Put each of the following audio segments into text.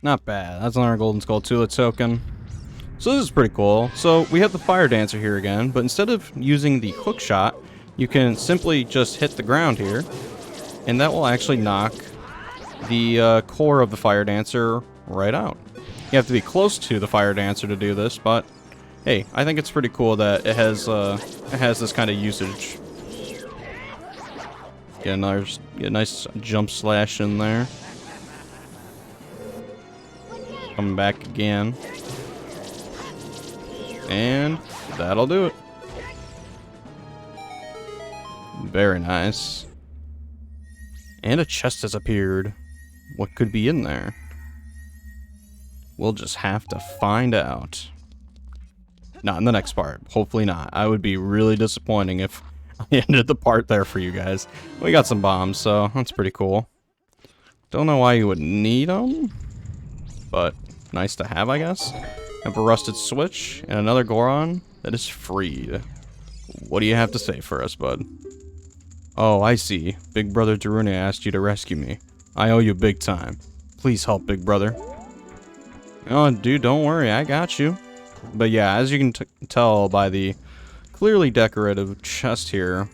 Not bad. That's another Golden Skull Tula token. So this is pretty cool. So we have the Fire Dancer here again, but instead of using the hook shot, you can simply just hit the ground here, and that will actually knock the core of the Fire Dancer right out. You have to be close to the Fire Dancer to do this, but hey, I think it's pretty cool that it has this kind of usage. Get a nice jump slash in there. Coming back again. And that'll do it. Very nice. And a chest has appeared. What could be in there? We'll just have to find out. Not in the next part. Hopefully not. I would be really disappointing if I ended the part there for you guys. We got some bombs, so that's pretty cool. Don't know why you would need them, but nice to have, I guess. Have a rusted switch and another Goron that is freed. What do you have to say for us, bud? Oh, I see. Big Brother Daruna asked you to rescue me. I owe you big time. Please help, Big Brother. Oh, dude, don't worry. I got you. But yeah, as you can tell by the clearly decorative chest here,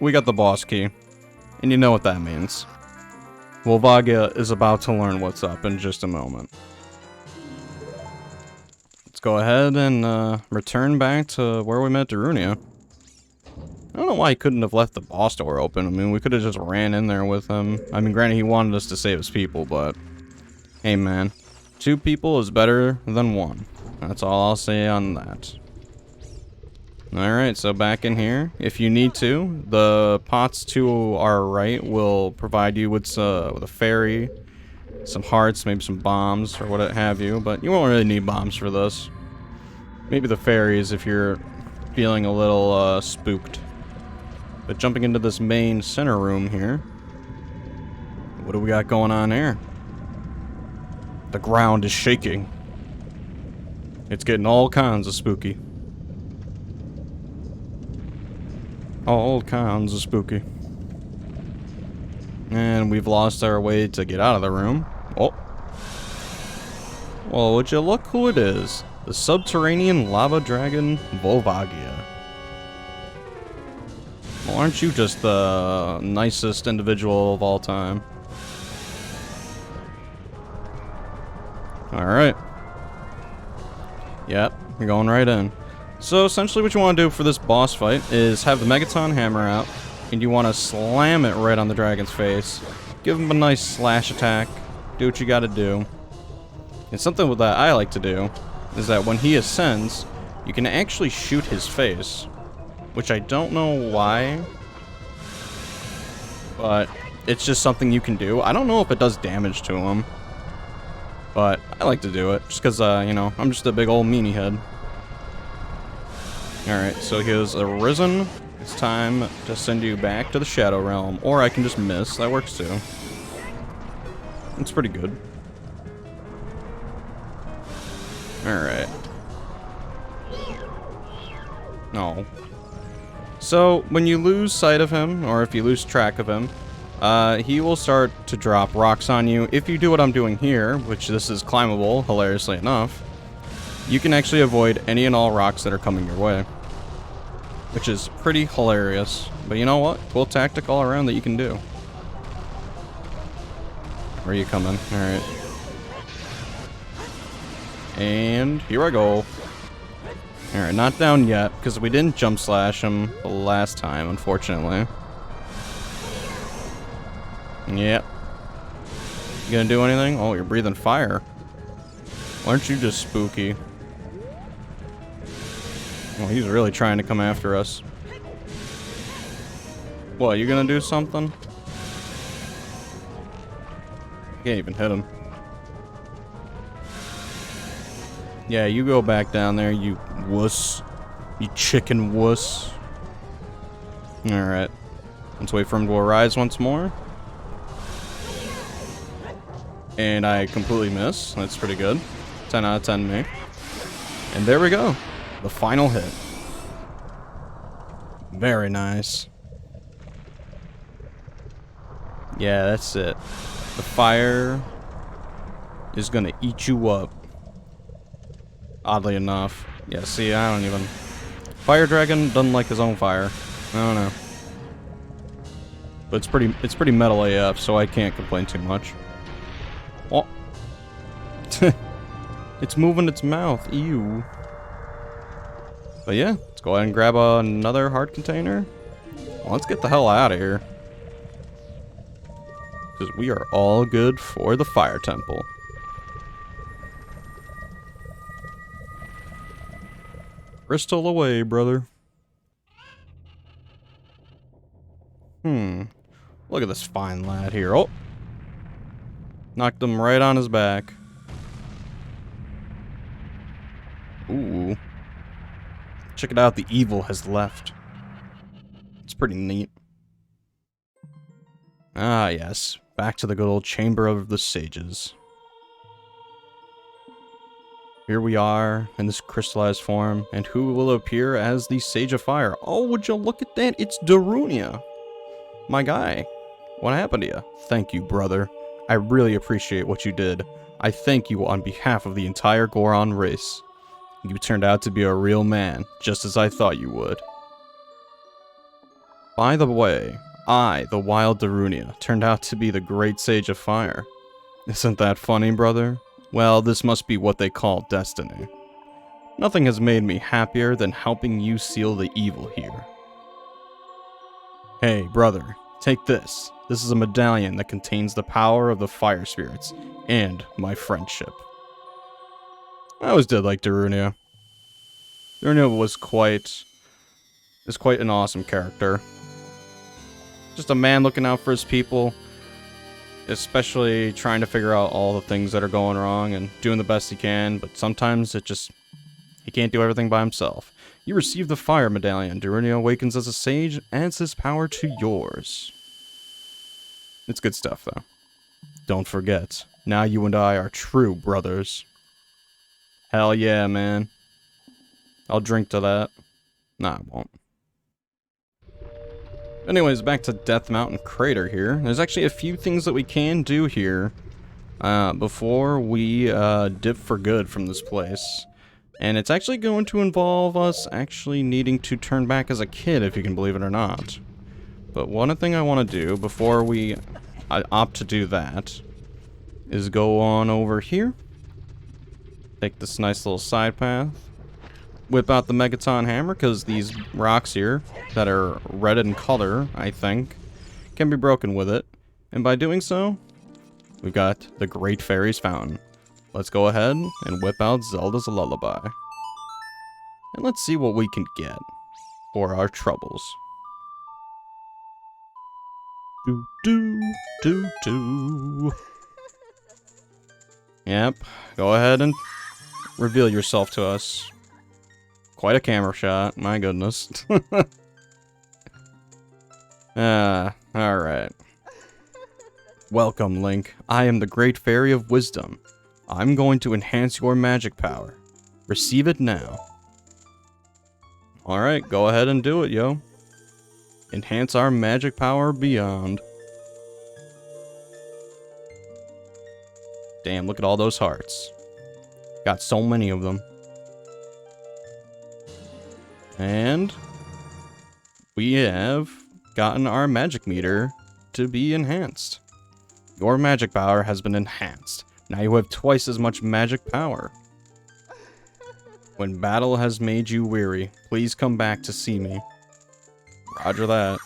we got the boss key. And you know what that means. Volvagia is about to learn what's up in just a moment. Let's go ahead and return back to where we met Darunia. I don't know why he couldn't have left the boss door open. I mean, we could have just ran in there with him. I mean, granted, he wanted us to save his people, but hey, man. 2 people is better than 1. That's all I'll say on that. Alright, so back in here. If you need to, the pots to our right will provide you with a fairy, some hearts, maybe some bombs, or what have you. But you won't really need bombs for this. Maybe the fairies if you're feeling a little spooked. But jumping into this main center room here. What do we got going on here? The ground is shaking. It's getting all kinds of spooky. All kinds of spooky. And we've lost our way to get out of the room. Oh. Well, would you look who it is? The subterranean lava dragon Volvagia. Well, aren't you just the nicest individual of all time? Alright. Yep, you're going right in. So essentially what you want to do for this boss fight is have the Megaton hammer out, and you want to slam it right on the dragon's face. Give him a nice slash attack. Do what you gotta do. And something with that I like to do is that when he ascends, you can actually shoot his face. Which I don't know why, but it's just something you can do. I don't know if it does damage to him, but I like to do it just because, you know, I'm just a big old meanie head. Alright, so he has arisen. It's time to send you back to the Shadow Realm, or I can just miss. That works too. It's pretty good. Alright. No. So, when you lose sight of him, or if you lose track of him, he will start to drop rocks on you. If you do what I'm doing here, which this is climbable, hilariously enough, you can actually avoid any and all rocks that are coming your way. Which is pretty hilarious. But you know what? Cool tactic all around that you can do. Where are you coming? Alright. And here I go. Alright, not down yet, because we didn't jump slash him the last time, unfortunately. Yep. You gonna do anything? Oh, you're breathing fire. Why aren't you just spooky? Oh, he's really trying to come after us. What, you gonna do something? Can't even hit him. Yeah, you go back down there, you wuss. You chicken wuss. Alright. Let's wait for him to arise once more. And I completely miss. That's pretty good. 10 out of 10 me. And there we go. The final hit. Very nice. Yeah, that's it. The fire is gonna eat you up. Oddly enough. Yeah, see, I don't even... Fire Dragon doesn't like his own fire. I don't know. But it's pretty metal AF, so I can't complain too much. Oh. It's moving its mouth. Ew. But yeah, let's go ahead and grab another heart container. Well, let's get the hell out of here. Because we are all good for the fire temple. Crystal away, brother. Look at this fine lad here. Oh! Knocked him right on his back. Ooh. Check it out, the evil has left. It's pretty neat. Ah, yes. Back to the good old Chamber of the Sages. Here we are, in this crystallized form, and who will appear as the Sage of Fire? Oh, would you look at that? It's Darunia. My guy. What happened to you? Thank you, brother. I really appreciate what you did. I thank you on behalf of the entire Goron race. You turned out to be a real man, just as I thought you would. By the way, I, the Wild Darunia, turned out to be the Great Sage of Fire. Isn't that funny, brother? Well, this must be what they call destiny. Nothing has made me happier than helping you seal the evil here. Hey, brother, take this. This is a medallion that contains the power of the fire spirits, and my friendship. I always did like Darunia. Darunia is quite an awesome character. Just a man looking out for his people, especially trying to figure out all the things that are going wrong and doing the best he can, but sometimes he can't do everything by himself. You receive the fire medallion. Darunia awakens as a sage, adds his power to yours. It's good stuff, though. Don't forget, now you and I are true brothers. Hell yeah, man. I'll drink to that. Nah, I won't. Anyways, back to Death Mountain Crater here. There's actually a few things that we can do here before we dip for good from this place. And it's actually going to involve us actually needing to turn back as a kid, if you can believe it or not. But one thing I want to do before we opt to do that is go on over here. Take this nice little side path. Whip out the Megaton Hammer, because these rocks here that are red in color, I think, can be broken with it. And by doing so, we've got the Great Fairy's Fountain. Let's go ahead and whip out Zelda's Lullaby. And let's see what we can get for our troubles. Do do do do. Yep, go ahead and reveal yourself to us. Quite a camera shot, my goodness. Alright. Welcome, Link. I am the Great Fairy of Wisdom. I'm going to enhance your magic power. Receive it now. Alright, go ahead and do it, yo. Enhance our magic power beyond. Damn, look at all those hearts. Got so many of them. And we have gotten our magic meter to be enhanced. Your magic power has been enhanced. Now you have twice as much magic power. When battle has made you weary, please come back to see me. Roger that.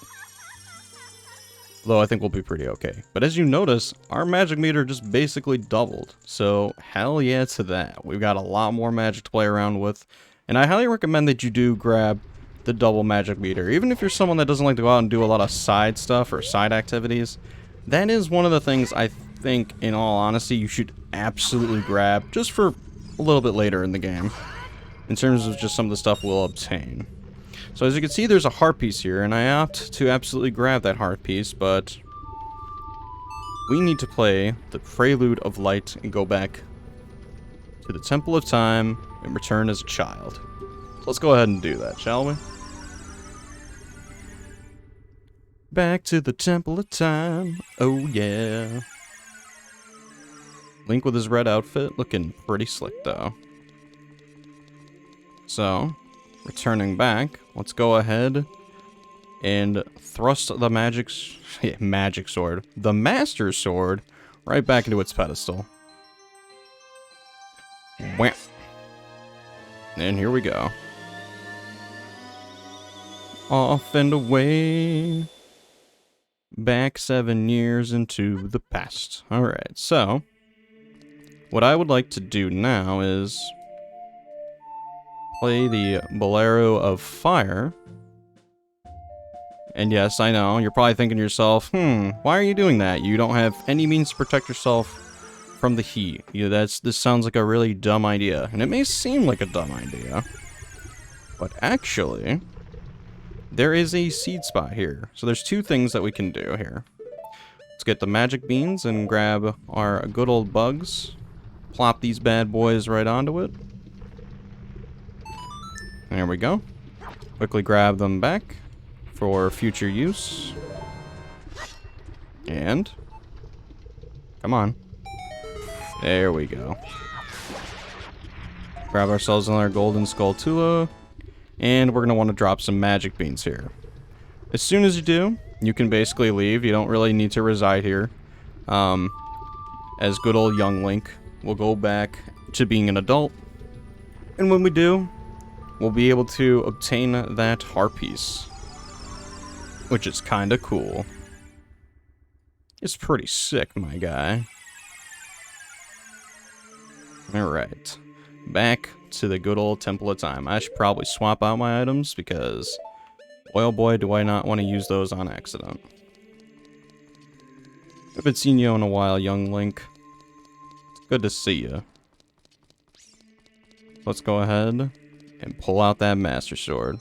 Though I think we'll be pretty okay. But as you notice, our magic meter just basically doubled. So hell yeah to that. We've got a lot more magic to play around with. And I highly recommend that you do grab the double magic meter. Even if you're someone that doesn't like to go out and do a lot of side stuff or side activities, that is one of the things I think, in all honesty, you should absolutely grab just for a little bit later in the game. In terms of just some of the stuff we'll obtain. So as you can see, there's a heart piece here, and I opt to absolutely grab that heart piece, but we need to play the Prelude of Light and go back to the Temple of Time and return as a child. So let's go ahead and do that, shall we? Back to the Temple of Time. Oh yeah. Link with his red outfit, looking pretty slick though. So, returning back, let's go ahead and thrust the magic sword, the Master Sword, right back into its pedestal. Wham! And here we go. Off and away. Back 7 years into the past. Alright, so what I would like to do now is play the Bolero of Fire. And yes, I know, you're probably thinking to yourself, why are you doing that? You don't have any means to protect yourself from the heat. This sounds like a really dumb idea. And it may seem like a dumb idea. But actually, there is a seed spot here. So there's 2 things that we can do here. Let's get the magic beans and grab our good old bugs. Plop these bad boys right onto it. There we go. Quickly grab them back for future use. And come on. There we go. Grab ourselves another golden Skulltula. And we're going to want to drop some magic beans here. As soon as you do, you can basically leave. You don't really need to reside here. As good old young Link, we'll go back to being an adult. And when we do, we'll be able to obtain that heart piece. Which is kind of cool. It's pretty sick, my guy. Alright. Back to the good old Temple of Time. I should probably swap out my items because, boy oh boy, do I not want to use those on accident. Haven't seen you in a while, young Link. It's good to see you. Let's go ahead and pull out that Master Sword.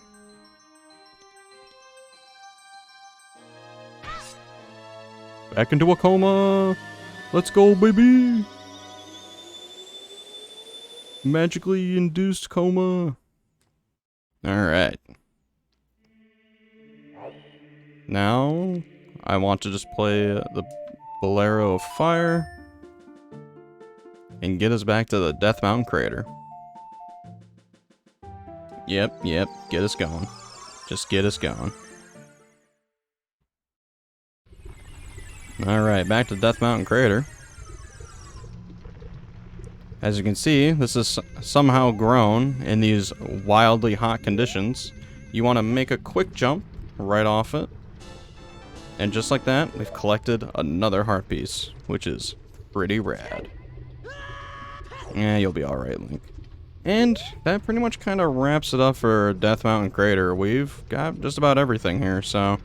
Back into a coma! Let's go, baby! Magically induced coma. Alright. Now, I want to just play the Bolero of Fire and get us back to the Death Mountain crater. Yep, get us going. Just get us going. Alright, back to Death Mountain crater. As you can see, this is somehow grown in these wildly hot conditions. You want to make a quick jump right off it. And just like that, we've collected another heart piece, which is pretty rad. Yeah, you'll be alright, Link. And that pretty much kind of wraps it up for Death Mountain Crater. We've got just about everything here, so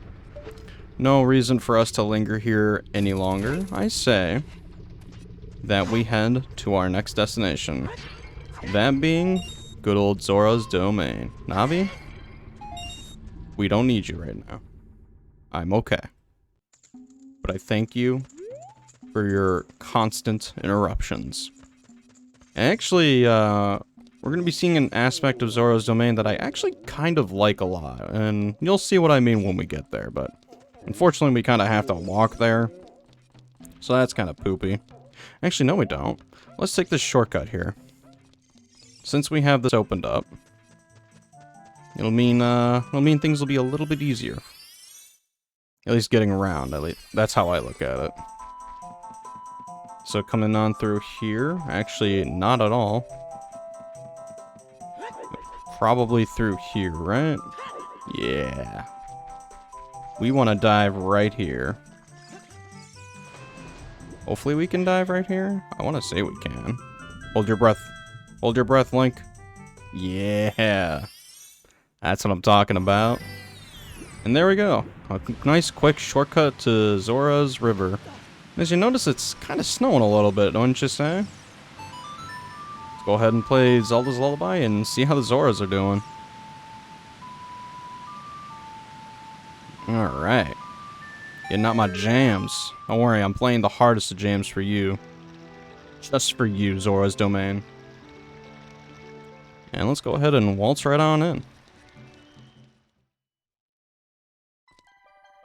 no reason for us to linger here any longer. I say that we head to our next destination. That being good old Zora's Domain. Navi, we don't need you right now. I'm okay. But I thank you for your constant interruptions. Actually, we're going to be seeing an aspect of Zora's Domain that I actually kind of like a lot. And you'll see what I mean when we get there, but unfortunately we kind of have to walk there. So that's kind of poopy. Actually, no we don't. Let's take this shortcut here. Since we have this opened up, it'll mean things will be a little bit easier. At least getting around, at least. That's how I look at it. So coming on through here, actually not at all. Probably through here, right? Yeah. We want to dive right here. Hopefully we can dive right here. I want to say we can. Hold your breath. Hold your breath, Link. Yeah. That's what I'm talking about. And there we go. A nice quick shortcut to Zora's River. As you notice, it's kind of snowing a little bit, don't you say? Let's go ahead and play Zelda's Lullaby and see how the Zoras are doing. Alright. Getting out my jams. Don't worry, I'm playing the hardest of jams for you. Just for you, Zora's Domain. And let's go ahead and waltz right on in.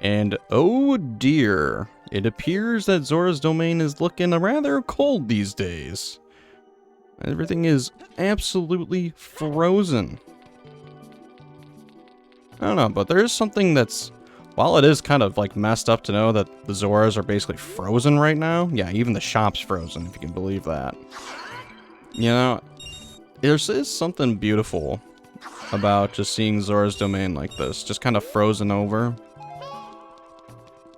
And oh dear, it appears that Zora's Domain is looking rather cold these days. Everything is absolutely frozen. I don't know, but there is something that's, while it is kind of like messed up to know that the Zoras are basically frozen right now. Yeah, even the shop's frozen, if you can believe that. You know, there is something beautiful about just seeing Zora's Domain like this, just kind of frozen over.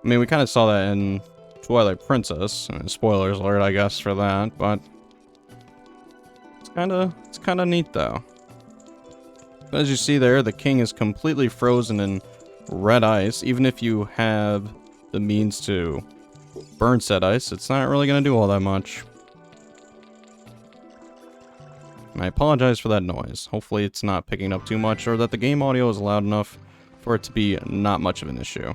I mean, we kind of saw that in Twilight Princess. Spoilers alert, I guess, for that, but it's kind of neat though. As you see there, the king is completely frozen in red ice. Even if you have the means to burn said ice, it's not really going to do all that much. And I apologize for that noise. Hopefully it's not picking up too much, or that the game audio is loud enough for it to be not much of an issue.